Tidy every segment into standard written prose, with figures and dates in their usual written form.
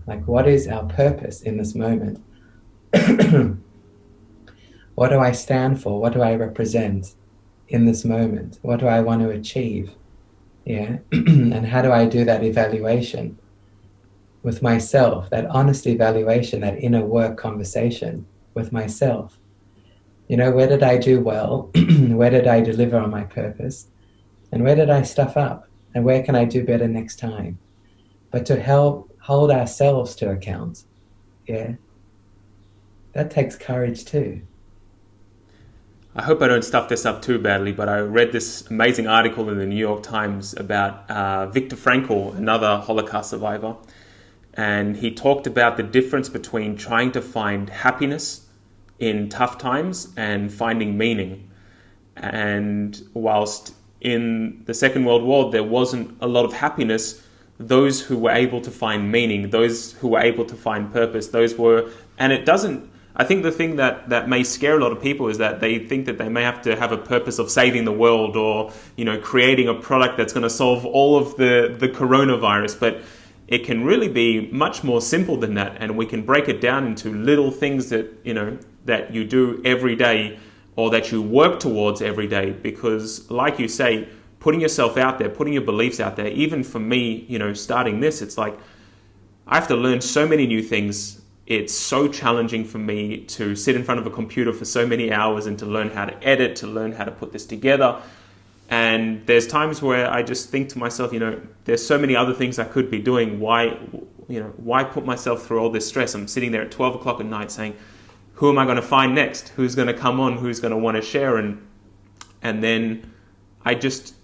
Like, what is our purpose in this moment? What do I stand for? What do I represent in this moment? What do I want to achieve? Yeah. And how do I do that evaluation with myself, that honest evaluation, that inner work conversation with myself? Where did I do well? Where did I deliver on my purpose? And where did I stuff up? And where can I do better next time? But to help hold ourselves to account, yeah, that takes courage too. I hope I don't stuff this up too badly, but I read this amazing article in the New York Times about Viktor Frankl, another Holocaust survivor, and he talked about the difference between trying to find happiness in tough times and finding meaning. And whilst in the Second World War there wasn't a lot of happiness, those who were able to find meaning, those who were able to find purpose, those were, and it doesn't, I think the thing that may scare a lot of people is that they think that they may have to have a purpose of saving the world or, creating a product that's going to solve all of the coronavirus. But it can really be much more simple than that. And we can break it down into little things that you do every day or that you work towards every day. Because like you say, putting yourself out there, putting your beliefs out there, even for me, starting this, it's like I have to learn so many new things. It's so challenging for me to sit in front of a computer for so many hours and to learn how to edit, to learn how to put this together. And there's times where I just think to myself, there's so many other things I could be doing. Why put myself through all this stress? I'm sitting there at 12 o'clock at night saying, who am I going to find next? Who's going to come on? Who's going to want to share? And then I just,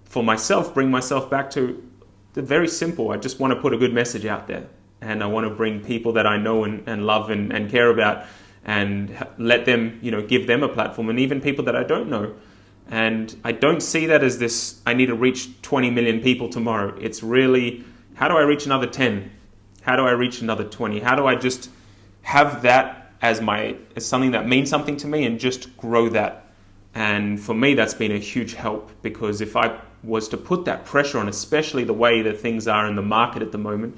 for myself, bring myself back to the very simple. I just want to put a good message out there. And I want to bring people that I know and love and care about and let them, give them a platform, and even people that I don't know. And I don't see that as this, I need to reach 20 million people tomorrow. It's really, how do I reach another 10? How do I reach another 20? How do I just have that as something that means something to me and just grow that? And for me, that's been a huge help, because if I was to put that pressure on, especially the way that things are in the market at the moment,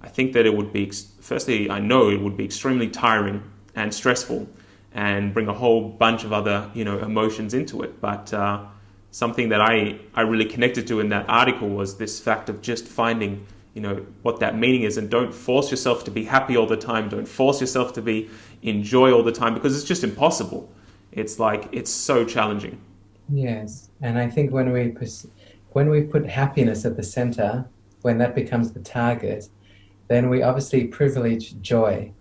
I think that it would be, firstly, I know it would be extremely tiring and stressful and bring a whole bunch of other, emotions into it. But something that I really connected to in that article was this fact of just finding, what that meaning is. And don't force yourself to be happy all the time. Don't force yourself to enjoy all the time, because it's just impossible. It's like, it's so challenging. Yes, and I think when we put happiness at the center, when that becomes the target, then we obviously privilege joy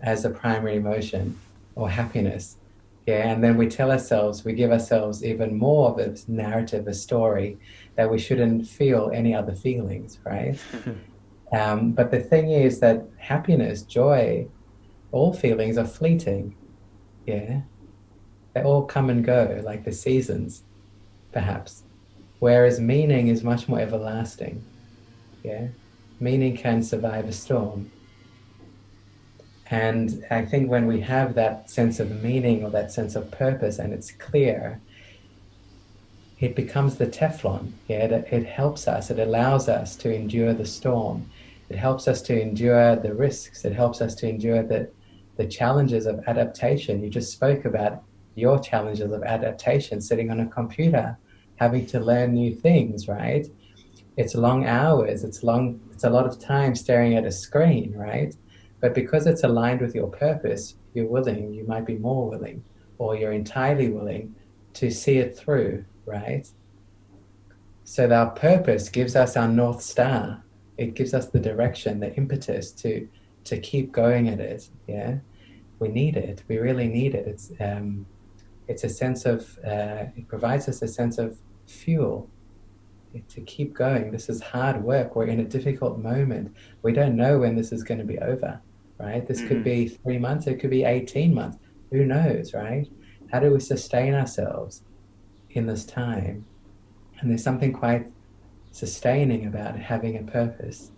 as a primary emotion, or happiness. Yeah, and then we give ourselves even more of a narrative, a story, that we shouldn't feel any other feelings, right? But the thing is that happiness, joy, all feelings are fleeting. Yeah, they all come and go like the seasons, perhaps. Whereas meaning is much more everlasting. Yeah, meaning can survive a storm. And I think when we have that sense of meaning or that sense of purpose and it's clear, it becomes the Teflon. Yeah, it helps us. It allows us to endure the storm. It helps us to endure the risks. It helps us to endure the challenges of adaptation. You just spoke about your challenges of adaptation, sitting on a computer, having to learn new things, right? It's long hours. It's a lot of time staring at a screen, right? But because it's aligned with your purpose, you might be more willing, or you're entirely willing to see it through, right? So our purpose gives us our North Star. It gives us the direction, the impetus to keep going at it. Yeah, we need it. We really need it. It's a sense of it provides us a sense of fuel to keep going. This is hard work. We're in a difficult moment. We don't know when this is going to be over, right? This could Mm-hmm. be 3 months. It could be 18 months. Who knows, right? How do we sustain ourselves in this time? And there's something quite sustaining about having a purpose.